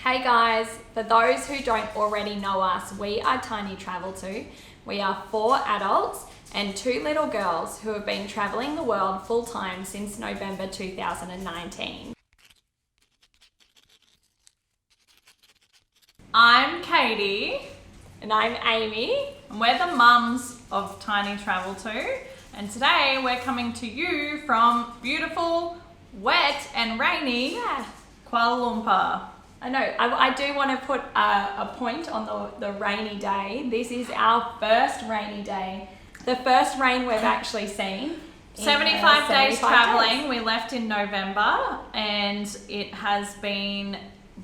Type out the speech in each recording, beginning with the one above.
Hey guys, for those who don't already know us, we are Tiny Travel 2. We are 4 adults and 2 little girls who have been traveling the world full time since November 2019. I'm Katie. And I'm Amy. And we're the mums of Tiny Travel 2. And today we're coming to you from beautiful, wet and rainy Kuala Lumpur. I know, I do want to put a point on the rainy day. This is our first rainy day. The first rain we've actually seen. 75 days traveling. We left in November and it has been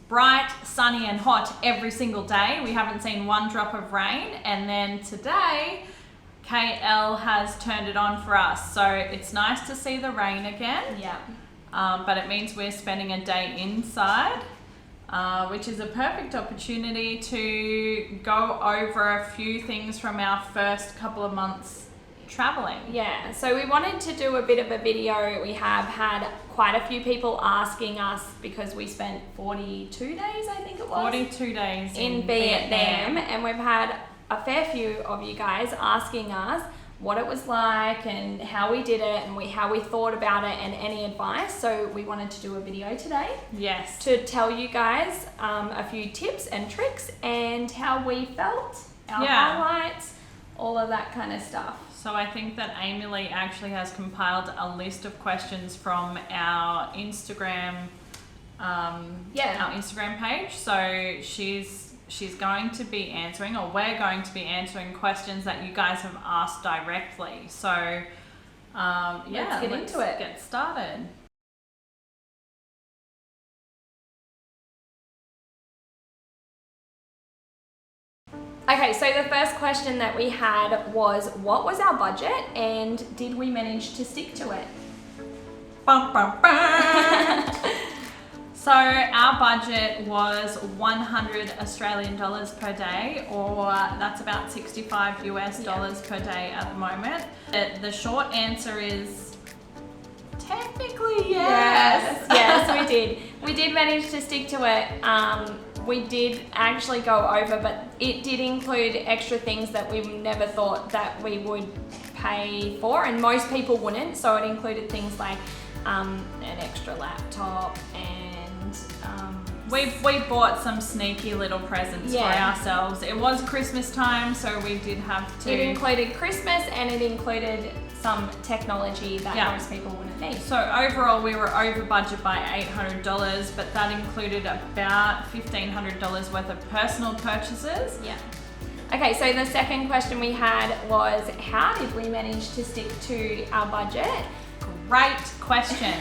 bright, sunny and hot every single day. We haven't seen one drop of rain. And then today, KL has turned it on for us. So it's nice to see the rain again. Yeah. But it means we're spending a day inside. Which is a perfect opportunity to go over a few things from our first couple of months traveling. Yeah, so we wanted to do a bit of a video. We have had quite a few people asking us because we spent 42 days, I think it was. 42 days in Vietnam, and we've had a fair few of you guys asking us what it was like and how we did it and how we thought about it and any advice. So we wanted to do a video today. Yes. To tell you guys a few tips and tricks and how we felt, our highlights, all of that kind of stuff. So I think that Amy Lee actually has compiled a list of questions from our Instagram, our Instagram page. So she's going to be answering, or we're going to be answering questions that you guys have asked directly. So let's get into it. Get started. Okay, so the first question that we had was, what was our budget and did we manage to stick to it? Bum, bum, bum. So our budget was 100 Australian dollars per day, or that's about 65 US dollars per day at the moment. The short answer is technically yes. Yes, we did. We did manage to stick to it. We did actually go over, but it did include extra things that we never thought that we would pay for, and most people wouldn't. So it included things like an extra laptop and we bought some sneaky little presents for ourselves. It was Christmas time, so we did have to. It included Christmas and it included some technology that most people wouldn't need. So overall we were over budget by $800, but that included about $1,500 worth of personal purchases. Yeah. Okay, so the second question we had was, how did we manage to stick to our budget? Great question.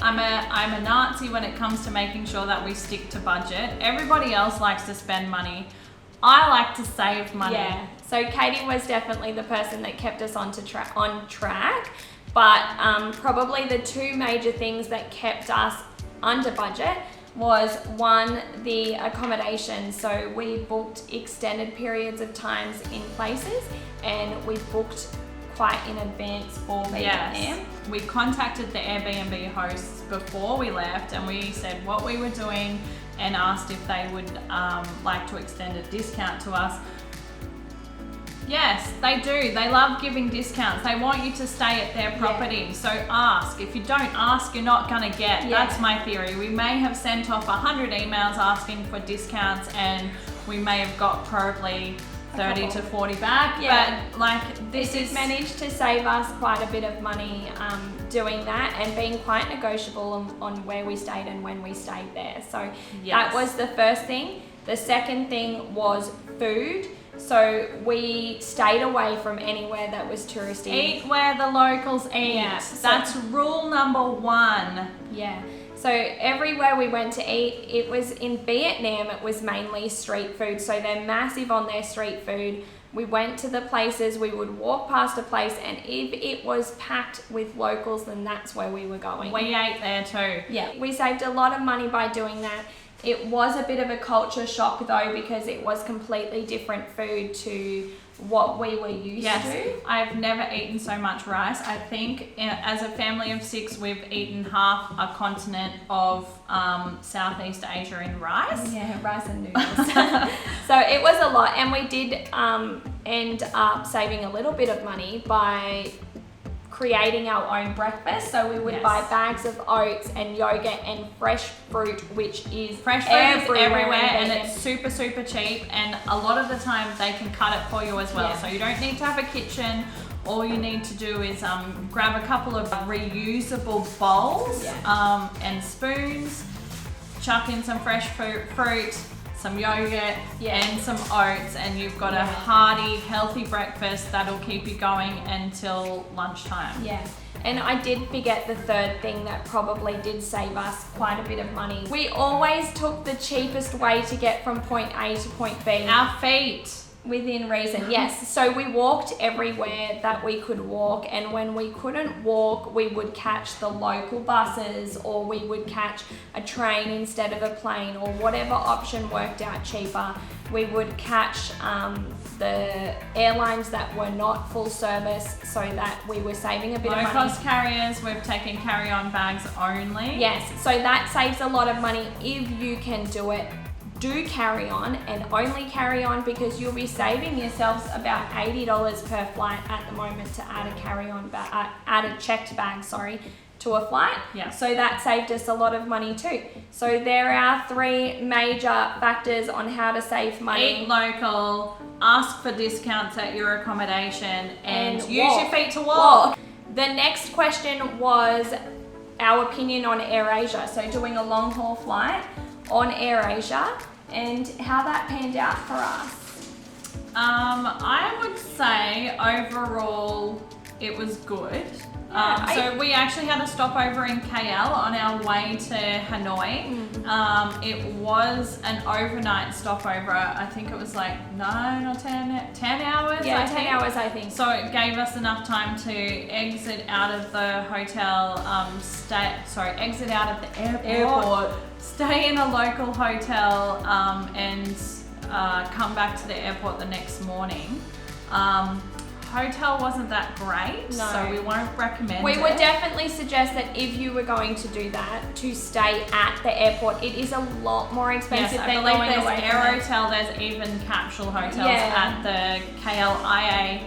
I'm a Nazi when it comes to making sure that we stick to budget. Everybody else likes to spend money. I like to save money. Yeah. So Katie was definitely the person that kept us on track. But probably the 2 major things that kept us under budget was, one, the accommodation. So we booked extended periods of times in places, and we booked quite in advance for Vietnam. Yes. We contacted the Airbnb hosts before we left and we said what we were doing and asked if they would like to extend a discount to us. Yes, they do. They love giving discounts. They want you to stay at their property. So ask. If you don't ask, you're not going to get. That's my theory. We may have sent off 100 emails asking for discounts and we may have got probably 30 to 40 back, but like this is managed to save us quite a bit of money doing that and being quite negotiable on where we stayed and when we stayed there. So that was the first thing. The second thing was food. So we stayed away from anywhere that was touristy. Eat where the locals eat. Yeah. That's rule number 1. Yeah. So everywhere we went to eat, it was in Vietnam, it was mainly street food. So they're massive on their street food. We went to the places, we would walk past a place, and if it was packed with locals, then that's where we were going. We ate there too. Yeah, we saved a lot of money by doing that. It was a bit of a culture shock though, because it was completely different food to what we were used to. I've never eaten so much rice. I think as a family of 6, we've eaten half a continent of Southeast Asia in rice. Yeah, rice and noodles. So it was a lot, and we did end up saving a little bit of money by creating our own breakfast. So we would buy bags of oats and yogurt and fresh fruit, which is everywhere and it's super cheap, and a lot of the time they can cut it for you as well. So you don't need to have a kitchen. All you need to do is grab a couple of reusable bowls and spoons, chuck in some fresh fruit, some yogurt and some oats, and you've got a hearty, healthy breakfast that'll keep you going until lunchtime. Yeah. And I did forget the third thing that probably did save us quite a bit of money. We always took the cheapest way to get from point A to point B. Our feet. Within reason, yes. So we walked everywhere that we could walk, and when we couldn't walk, we would catch the local buses, or we would catch a train instead of a plane, or whatever option worked out cheaper. We would catch the airlines that were not full service, so that we were saving a bit of money. Low-cost carriers, we've taken carry-on bags only. Yes, so that saves a lot of money if you can do it. Do carry on, and only carry on, because you'll be saving yourselves about $80 per flight at the moment to add a carry-on bag, add a checked bag, to a flight. Yeah. So that saved us a lot of money too. So there are 3 major factors on how to save money. Eat local, ask for discounts at your accommodation, and use your feet to walk. The next question was our opinion on AirAsia. So doing a long haul flight on AirAsia, and how that panned out for us. I would say overall it was good. So we actually had a stopover in KL on our way to Hanoi. It was an overnight stopover. I think it was like 9 or 10 hours. Yeah, 10 hours I think. So it gave us enough time to exit out of the hotel, exit out of the airport, stay in a local hotel, and come back to the airport the next morning. Hotel wasn't that great, so we won't recommend it. We would definitely suggest that if you were going to do that, to stay at the airport. It is a lot more expensive than going away. There's Aerotel, there's even capsule hotels at the KLIA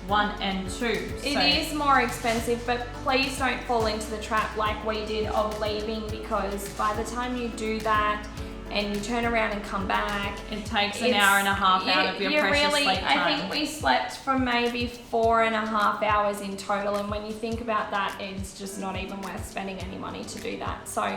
1 and 2. It is more expensive, but please don't fall into the trap like we did of leaving, because by the time you do that and you turn around and come back, it takes an hour and a half out of your precious sleep time. I think we slept for maybe 4.5 hours in total, and when you think about that, it's just not even worth spending any money to do that. So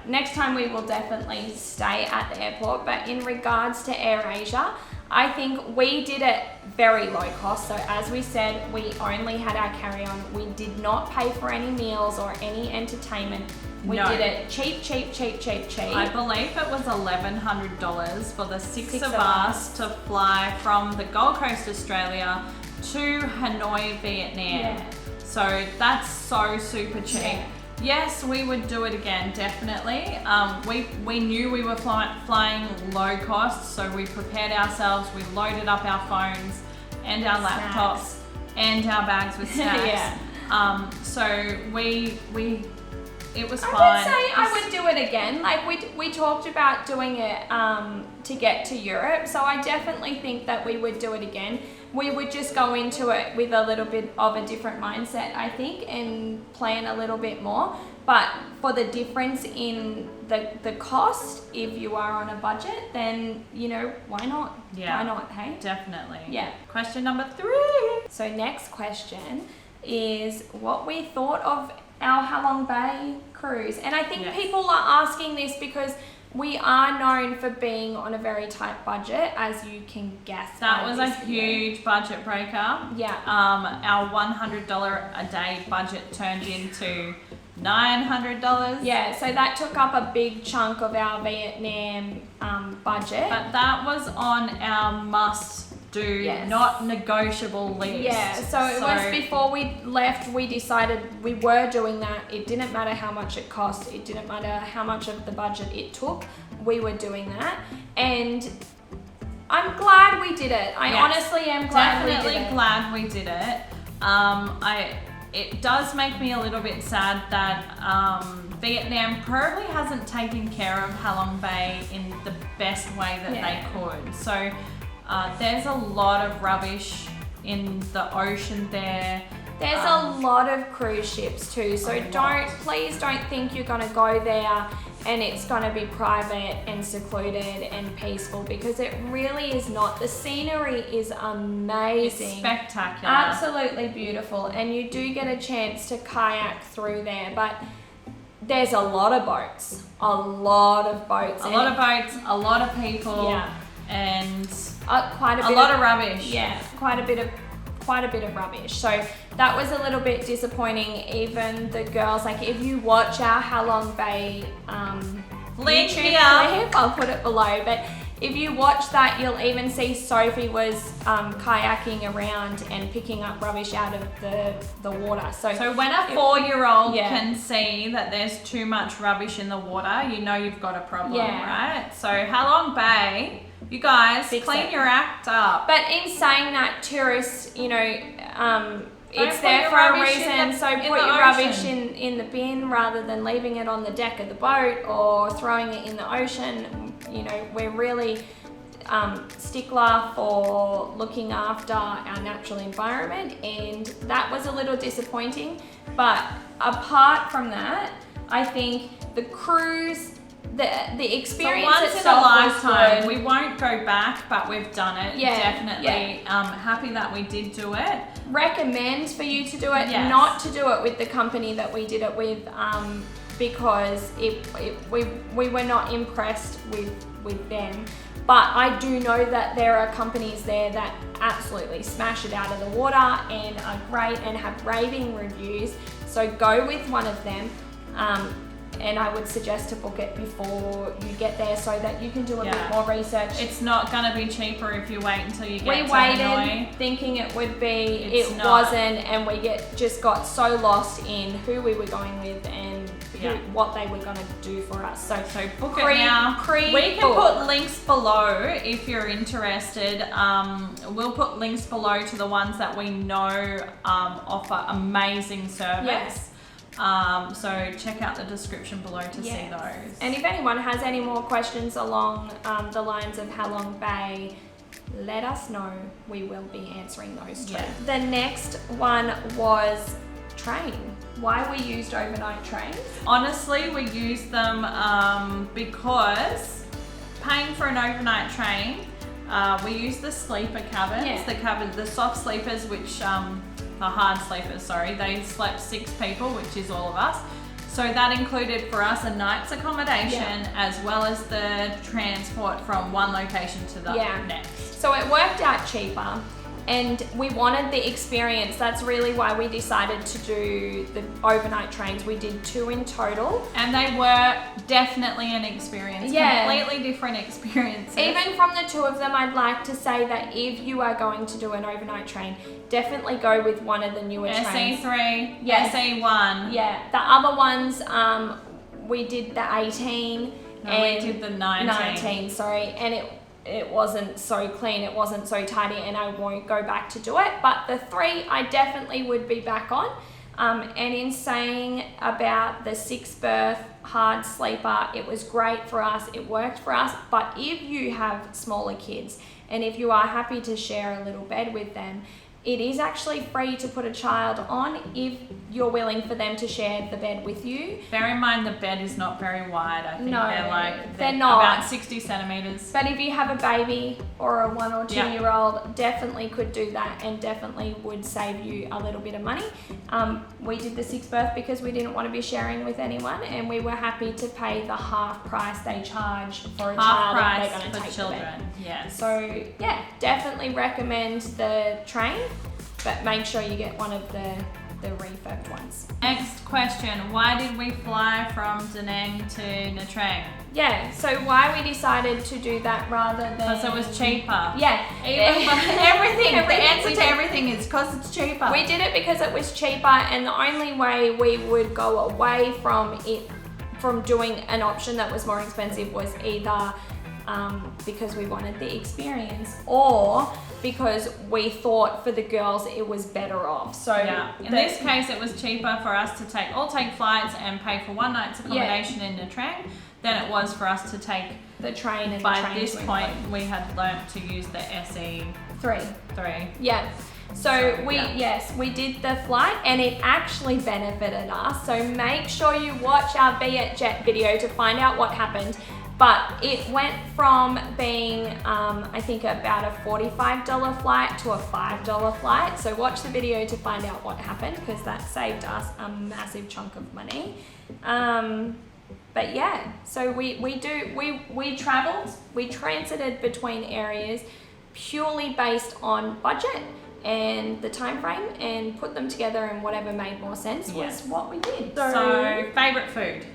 next time we will definitely stay at the airport. But in regards to AirAsia, I think we did it very low cost. So as we said, we only had our carry-on. We did not pay for any meals or any entertainment. We did it cheap. I believe it was $1,100 for the six of us to fly from the Gold Coast, Australia to Hanoi, Vietnam. So that's so super cheap. Yes, we would do it again, definitely. We knew we were flying low cost, so we prepared ourselves. We loaded up our phones and our laptops and our bags with snacks. So it was fine. I would say I would do it again. Like we talked about doing it to get to Europe, so I definitely think that we would do it again. We would just go into it with a little bit of a different mindset, I think, and plan a little bit more. But for the difference in the cost, if you are on a budget, then, why not? Yeah. Why not, hey? Definitely. Yeah. Question number 3. So next question is what we thought of our Halong Bay cruise. And I think people are asking this because we are known for being on a very tight budget, as you can guess. That was a huge budget breaker. Yeah. Our $100 a day budget turned into $900. Yeah, so that took up a big chunk of our Vietnam budget. But that was on our not negotiable list. Yeah, so it was before we left, we decided we were doing that. It didn't matter how much it cost. It didn't matter how much of the budget it took. We were doing that. And I'm glad we did it. I honestly am glad we did it. Definitely glad we did it. It does make me a little bit sad that Vietnam probably hasn't taken care of Halong Bay in the best way that they could. So there's a lot of rubbish in the ocean there. There's a lot of cruise ships too, so please don't think you're gonna go there and it's gonna be private and secluded and peaceful, because it really is not. The scenery is amazing. It's spectacular. Absolutely beautiful, and you do get a chance to kayak through there, but there's a lot of boats. A lot of boats, a lot of people, and quite a lot of rubbish. Yeah, quite a bit of rubbish. So that was a little bit disappointing. Even the girls, like if you watch our Halong Bay link YouTube here, clip, I'll put it below, but if you watch that, you'll even see Sophie was kayaking around and picking up rubbish out of the water. So when a 4-year-old can see that there's too much rubbish in the water, you know you've got a problem, right? So Halong Bay, you guys, clean your act up. But in saying that, tourists, you know, it's there for a reason, so put your rubbish in the bin rather than leaving it on the deck of the boat or throwing it in the ocean. You know, we're really stickler for looking after our natural environment, and that was a little disappointing. But apart from that, I think the cruise, the experience once itself in a lifetime. was good. We won't go back, but we've done it. Definitely. Happy that we did do it. Recommend for you to do it, not to do it with the company that we did it with, because we were not impressed with them. But I do know that there are companies there that absolutely smash it out of the water and are great and have raving reviews. So go with one of them. And I would suggest to book it before you get there so that you can do a bit more research. It's not going to be cheaper if you wait until you get to Hanoi. Hanoi. We waited thinking it would be, it wasn't, and we just got so lost in who we were going with and what they were going to do for us. So book it now. We can put links below if you're interested. We'll put links below to the ones that we know offer amazing service. Yes. So check out the description below to see those. And if anyone has any more questions along the lines of Halong Bay, let us know. We will be answering those too. The next one was train. Why we used overnight trains? Honestly, we used them because paying for an overnight train, we used the sleeper cabins, the soft sleepers, which the hard sleepers, sorry, they slept 6 people, which is all of us. So that included for us a night's accommodation as well as the transport from one location to the next. So it worked out cheaper, and we wanted the experience. That's really why we decided to do the overnight trains. We did 2 in total. And they were definitely an experience, completely different experiences. Even from the 2 of them, I'd like to say that if you are going to do an overnight train, definitely go with one of the newer trains. SE3, SE1. Yeah, the other ones, we did the 18 and we did the 19. And it wasn't so clean, it wasn't so tidy, and I won't go back to do it. But the 3 I definitely would be back on. And in saying about the 6 berth hard sleeper, it was great for us, it worked for us. But if you have smaller kids and if you are happy to share a little bed with them, it is actually free to put a child on if you're willing for them to share the bed with you. Bear in mind the bed is not very wide. I think they're not about 60 centimeters. But if you have a baby or a 1 or 2 year old, definitely could do that and definitely would save you a little bit of money. We did the 6 berth because we didn't want to be sharing with anyone, and we were happy to pay the half price they charge for a child if they're going to take children. The bed. Yes. So definitely recommend the train, but make sure you get one of the refurbed ones. Next question, why did we fly from Da Nang to Nha Trang? Yeah, so why we decided to do that rather than... Because it was cheaper. Yeah. Everything. The answer to everything is because it's cheaper. We did it because it was cheaper, and the only way we would go away from it, from doing an option that was more expensive, was either because we wanted the experience, or because we thought for the girls it was better off. So yeah, in this case it was cheaper for us to take flights and pay for one night's accommodation in the train than it was for us to take the train. And by this point we had learnt to use the SE 3. Yeah. So we did the flight, and it actually benefited us. So make sure you watch our Vietjet video to find out what happened. But it went from being, I think, about a $45 flight to a $5 flight. So watch the video to find out what happened, because that saved us a massive chunk of money. But yeah, so we traveled, we transited between areas purely based on budget and the time frame, and put them together, and whatever made more sense was what we did. So favourite food?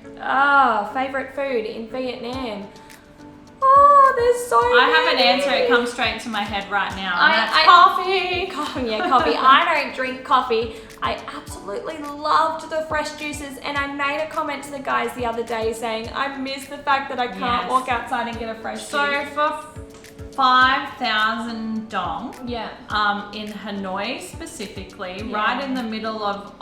Favourite food in Vietnam. Oh, there's so many. I have an answer, it comes straight to my head right now. Coffee. Coffee. I don't drink coffee. I absolutely loved the fresh juices, and I made a comment to the guys the other day saying I miss the fact that I can't walk outside and get a fresh juice. So for 5,000 dong, in Hanoi specifically, right in the middle of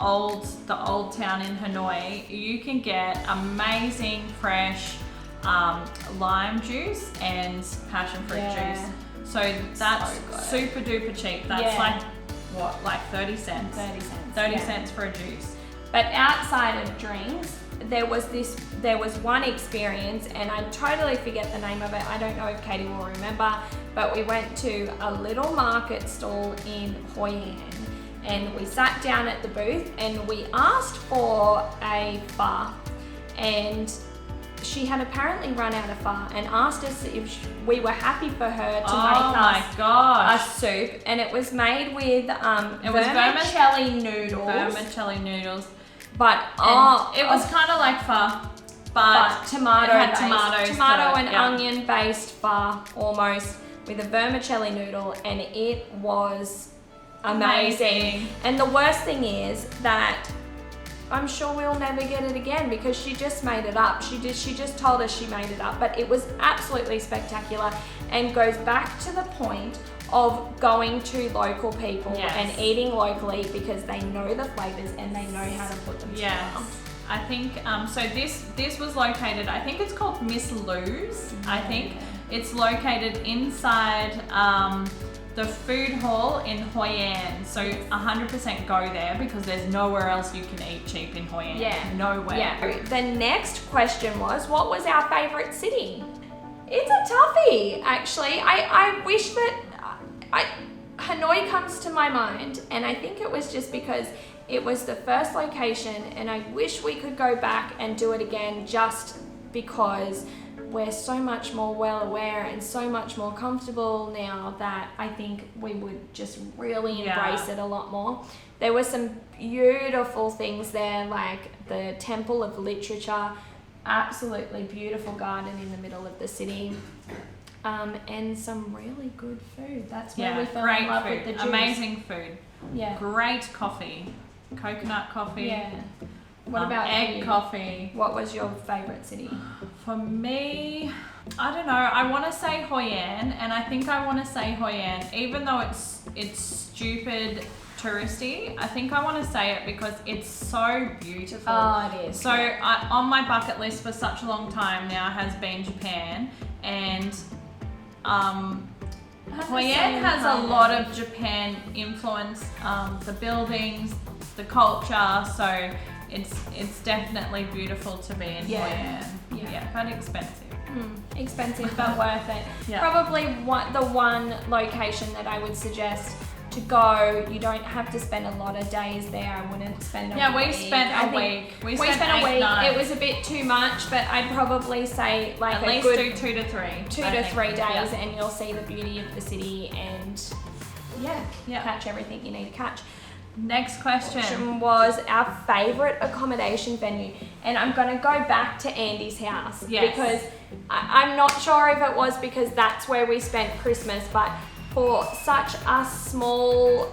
the old town in Hanoi, you can get amazing fresh lime juice and passion fruit juice. So that's super duper cheap. That's like 30 cents. 30 cents for a juice. But outside of drinks, there was one experience, and I totally forget the name of it. I don't know if Katie will remember, but we went to a little market stall in Hoi An, and we sat down at the booth and we asked for a pho, and she had apparently run out of pho and asked us if we were happy for her to make us a soup, and it was made with vermicelli noodles. But it was kind of like pho, but tomato and yeah. onion based pho almost, with a vermicelli noodle, and it was amazing. And the worst thing is that I'm sure we'll never get it again, because she just made it up. She just told us she made it up, but it was absolutely spectacular, and goes back to the point of going to local people and eating locally, because they know the flavors and they know how to put them together. I think so this was located, I think it's called Miss Lou's. I think it's located inside the food hall in Hoi An. So 100% go there, because there's nowhere else you can eat cheap in Hoi An. Yeah. Nowhere. Yeah. The next question was, what was our favorite city? It's a toughie, actually. I wish that Hanoi comes to my mind, and I think it was just because it was the first location, and I wish we could go back and do it again, just because we're so much more well aware and so much more comfortable now that I think we would just really embrace it a lot more. There were some beautiful things there, like the Temple of Literature, absolutely beautiful garden in the middle of the city. And some really good food. That's where we fell in love with the juice. Amazing food. Yeah. Great coffee. Coconut coffee. Yeah. What about egg coffee? What was your favourite city? For me, I don't know. I want to say Hoi An, and I think I want to say Hoi An, even though it's stupid touristy. I think I want to say it because it's so beautiful. Oh, it is. So on my bucket list for such a long time now has been Japan, and Hoi An has a lot of Japan influence, the buildings, the culture, so it's definitely beautiful to be in Hoi An. Yeah, but expensive. Expensive, but worth it. Yeah. Probably the one location that I would suggest to go. You don't have to spend a lot of days there. I wouldn't spend a week. Yeah, we spent a week. We spent 8 a week. Nights. It was a bit too much, but I'd probably say like at least do 2 to 3. 2 to 3 days, and you'll see the beauty of the city and catch everything you need to catch. Next question. Was our favourite accommodation venue. And I'm going to go back to Andy's house. Yes. Because I'm not sure if it was because that's where we spent Christmas, but for such a small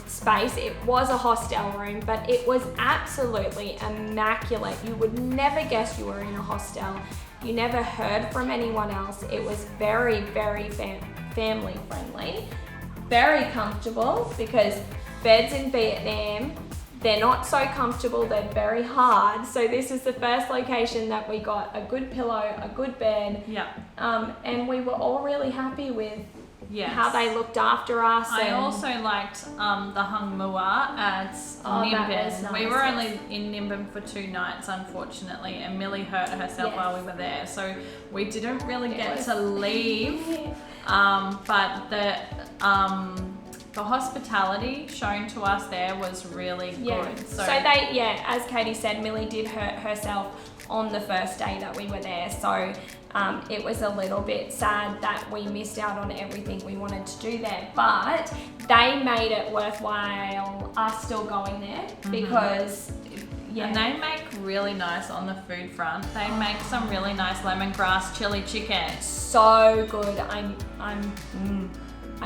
space, it was a hostel room, but it was absolutely immaculate. You would never guess you were in a hostel. You never heard from anyone else. It was very, very family friendly, very comfortable, because beds in Vietnam, they're not so comfortable, they're very hard. So this is the first location that we got a good pillow, a good bed. Yeah. And we were all really happy with Yes. how they looked after us. I also liked the Hung Mua at Nimbin. That was nice, we were yes. only in Nimbin for 2 nights, unfortunately, and Millie hurt herself while we were there, so we didn't really get to leave. But the hospitality shown to us there was really good. So they, as Katie said, Millie did hurt herself on the first day that we were there. So it was a little bit sad that we missed out on everything we wanted to do there. But they made it worthwhile us still going there because and they make really nice on the food front. They make some really nice lemongrass chili chicken. So good. I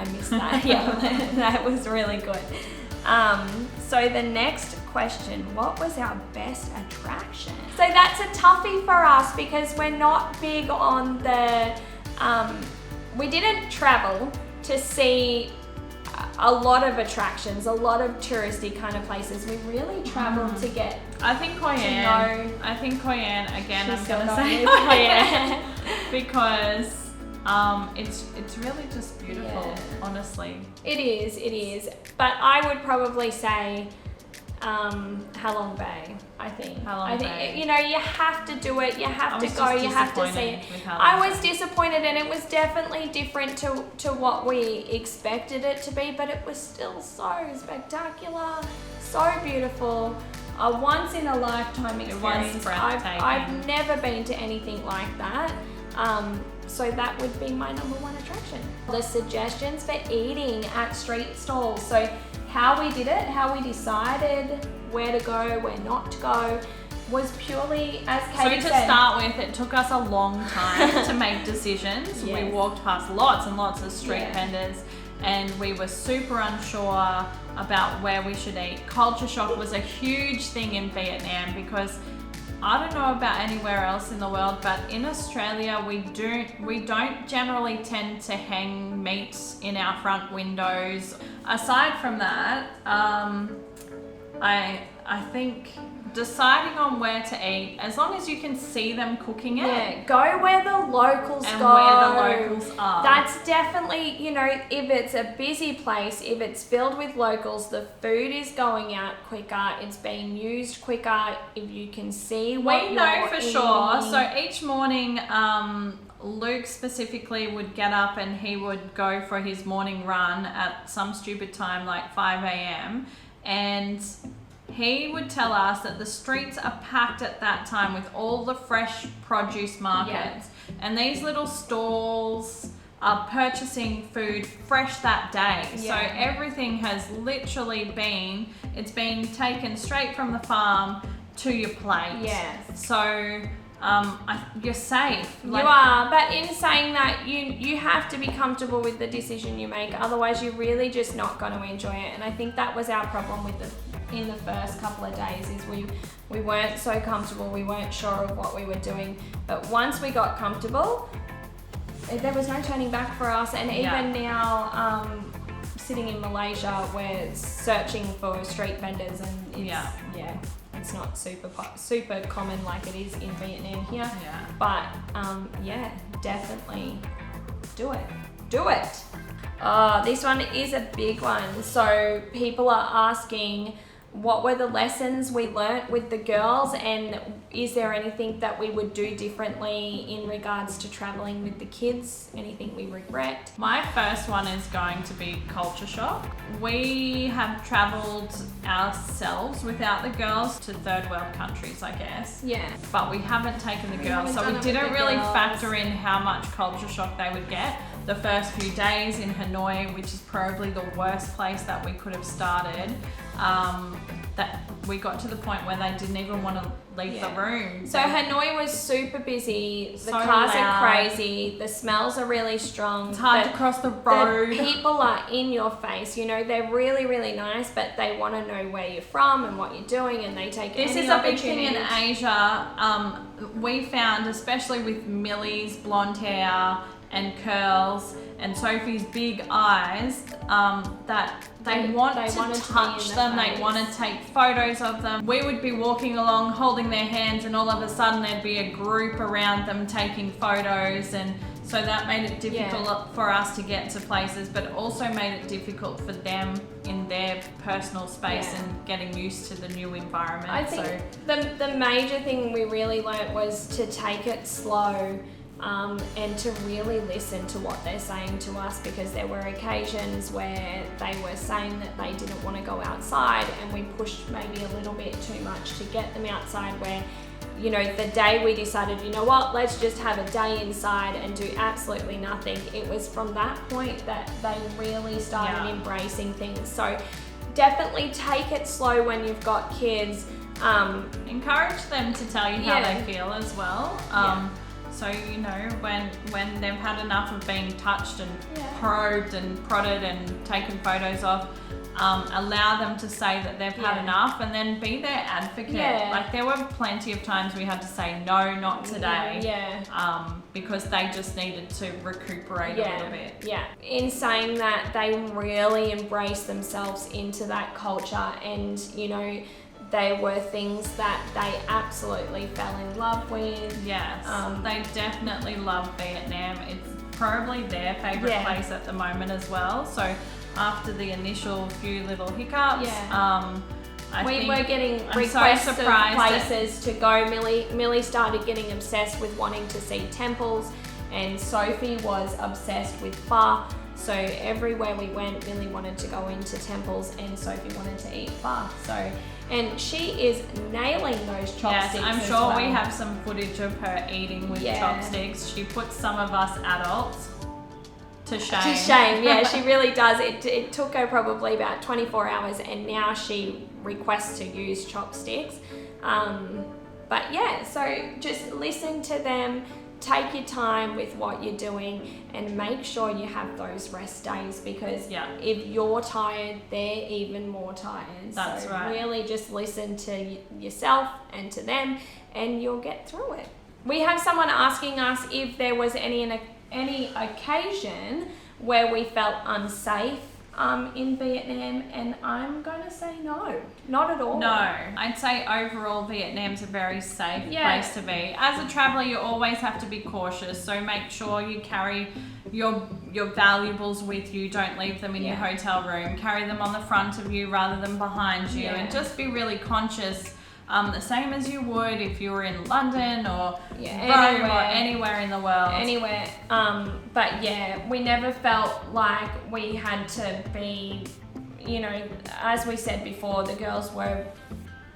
missed that. Yeah, that was really good. So the next question, what was our best attraction? So that's a toughie for us because we're not big on the, we didn't travel to see a lot of attractions, a lot of touristy kind of places. We really traveled to get I think Hoi An. I think Hoi An, again, I'm going to say Hoi An. Because it's really just beautiful, honestly. It is. But I would probably say Halong Bay, I think. Bay. You know, you have to do it, you have to go, you have to see it. I was disappointed, and it was definitely different to what we expected it to be, but it was still so spectacular, so beautiful. A once in a lifetime experience. I've never been to anything like that. So that would be my number one attraction. The suggestions for eating at street stalls. So how we did it, how we decided where to go, where not to go, was purely, as Katie said. So to start with, it took us a long time to make decisions. Yes. We walked past lots and lots of street vendors, and we were super unsure about where we should eat. Culture shock was a huge thing in Vietnam because I don't know about anywhere else in the world, but in Australia we don't generally tend to hang meats in our front windows. Aside from that, I think deciding on where to eat, as long as you can see them cooking it. Yeah, go where the locals and go. where the locals are. That's definitely, you know, if it's a busy place, if it's filled with locals, the food is going out quicker, it's being used quicker, if you can see what we know you're for eating. sure. So each morning, Luke specifically would get up and he would go for his morning run at some stupid time like 5 a.m. and he would tell us that the streets are packed at that time with all the fresh produce markets. And these little stalls are purchasing food fresh that day. So everything has literally been taken straight from the farm to your plate. Yes. So you're safe. You are, but in saying that, you have to be comfortable with the decision you make, otherwise you're really just not going to enjoy it. And I think that was our problem in the first couple of days, is we weren't so comfortable, we weren't sure of what we were doing. But once we got comfortable, there was no turning back for us. And even now, sitting in Malaysia, we're searching for street vendors, and it's not super common like it is in Vietnam here. But definitely do it. This one is a big one. So people are asking, what were the lessons we learnt with the girls, and is there anything that we would do differently in regards to traveling with the kids? Anything we regret? My first one is going to be culture shock. We have traveled ourselves without the girls to third world countries, I guess. Yeah. But we haven't taken the girls, so we didn't really factor in how much culture shock they would get. The first few days in Hanoi, which is probably the worst place that we could have started, that we got to the point where they didn't even want to leave the room. So Hanoi was super busy. The So cars loud. are crazy. The smells are really strong. It's hard to cross the road. The people are in your face. You know, they're really, really nice, but they want to know where you're from and what you're doing, and they take This any is a big thing in opportunity. Asia. We found, especially with Millie's blonde hair and curls and Sophie's big eyes, that they want to wanted to be touch in them, the they face. want to take photos of them. We would be walking along holding their hands, and all of a sudden there'd be a group around them taking photos, and so that made it difficult for us to get to places, but also made it difficult for them in their personal space and getting used to the new environment. I think the major thing we really learnt was to take it slow. And to really listen to what they're saying to us, because there were occasions where they were saying that they didn't want to go outside, and we pushed maybe a little bit too much to get them outside, where, you know, the day we decided, you know what, let's just have a day inside and do absolutely nothing, it was from that point that they really started embracing things. So definitely take it slow when you've got kids. Encourage them to tell you how they feel as well. So, you know, when they've had enough of being touched and probed and prodded and taken photos of, allow them to say that they've had enough, and then be their advocate. Like, there were plenty of times we had to say, no, not today. Because they just needed to recuperate a little bit. In saying that, they really embraced themselves into that culture, and, you know, they were things that they absolutely fell in love with. Yes, they definitely love Vietnam. It's probably their favourite place at the moment as well. So after the initial few little hiccups, we were getting requests of places to go. Millie started getting obsessed with wanting to see temples, and Sophie was obsessed with pho. So everywhere we went, Millie wanted to go into temples, and Sophie wanted to eat pho. And she is nailing those chopsticks. Yes, I'm sure we have some footage of her eating with chopsticks. She puts some of us adults to shame. To shame, yeah, she really does. It took her probably about 24 hours, and now she requests to use chopsticks. But yeah, so just listen to them. Take your time with what you're doing, and make sure you have those rest days, because if you're tired, they're even more tired. That's right. Really just listen to yourself and to them, and you'll get through it. We have someone asking us if there was any occasion where we felt unsafe in Vietnam, and I'm going to say no, not at all. No, I'd say overall Vietnam's a very safe place to be. As a traveller, you always have to be cautious, so make sure you carry your valuables with you. Don't leave them in your hotel room. Carry them on the front of you rather than behind you, and just be really conscious. The same as you would if you were in London or Rome or anywhere in the world. Anywhere. But yeah, we never felt like we had to be, you know, as we said before, the girls were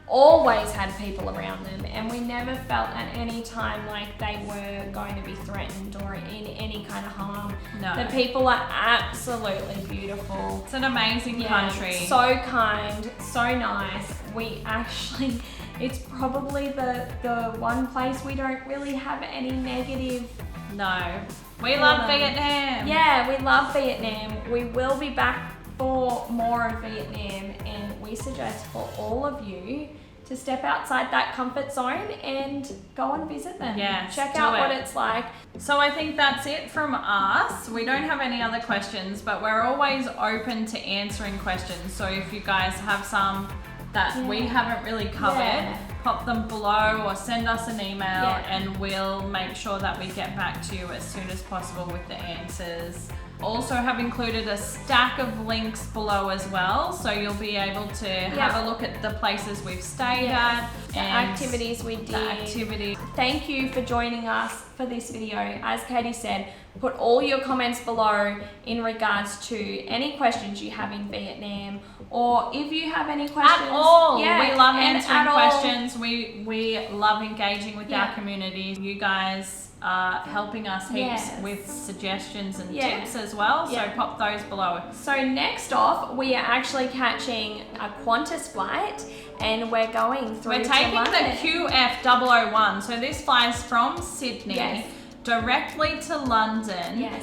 always had people around them, and we never felt at any time like they were going to be threatened or in any kind of harm. No. The people are absolutely beautiful. It's an amazing country. So kind, so nice. We actually, it's probably the one place we don't really have any negative. No. We love Vietnam. Yeah, we love Vietnam. We will be back for more of Vietnam, and we suggest for all of you to step outside that comfort zone and go and visit them. Check out what it's like. So I think that's it from us. We don't have any other questions, but we're always open to answering questions. So if you guys have some that we haven't really covered, pop them below or send us an email, and we'll make sure that we get back to you as soon as possible with the answers. Also have included a stack of links below as well, so you'll be able to have a look at the places we've stayed at, and activities we did. The activity. Thank you for joining us for this video. As Katie said, put all your comments below in regards to any questions you have in Vietnam, or if you have any questions at all. Yeah, we love and answering at all. questions. We love engaging with our community. You guys are helping us heaps with suggestions and tips as well, so pop those below. So next off, we are actually catching a Qantas flight, and we're going through We're taking to London. the QF001. So this flies from Sydney directly to London. Yes.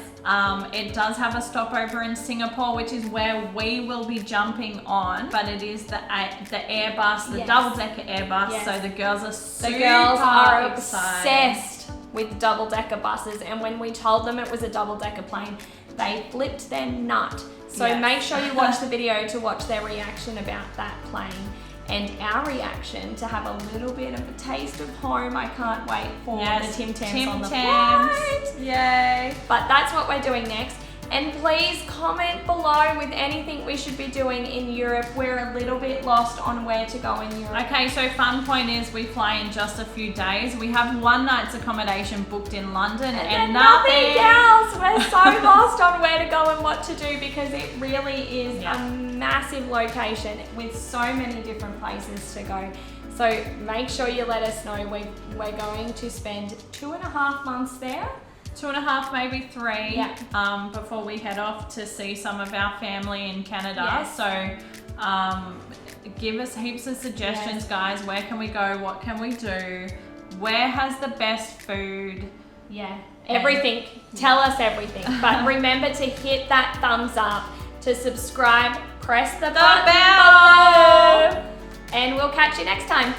It does have a stopover in Singapore, which is where we will be jumping on, but it is the Airbus, the double-decker Airbus. Yes. So the girls are super The girls are excited. obsessed with double-decker buses, and when we told them it was a double-decker plane, they flipped their nut. So make sure you watch the video to watch their reaction about that plane and our reaction to have a little bit of a taste of home. I can't wait for the Tim Tams on the flight. Yay! But that's what we're doing next. And please comment below with anything we should be doing in Europe. We're a little bit lost on where to go in Europe. Okay, so fun point is we fly in just a few days. We have one night's accommodation booked in London and nothing else. We're so lost on where to go and what to do, because it really is a massive location with so many different places to go. So make sure you let us know. We're going to spend 2.5 months there. 2.5, maybe 3, before we head off to see some of our family in Canada. So give us heaps of suggestions, guys. Where can we go? What can we do? Where has the best food? Everything. Tell us everything. But remember to hit that thumbs up, to subscribe, press the button bell. below, and we'll catch you next time.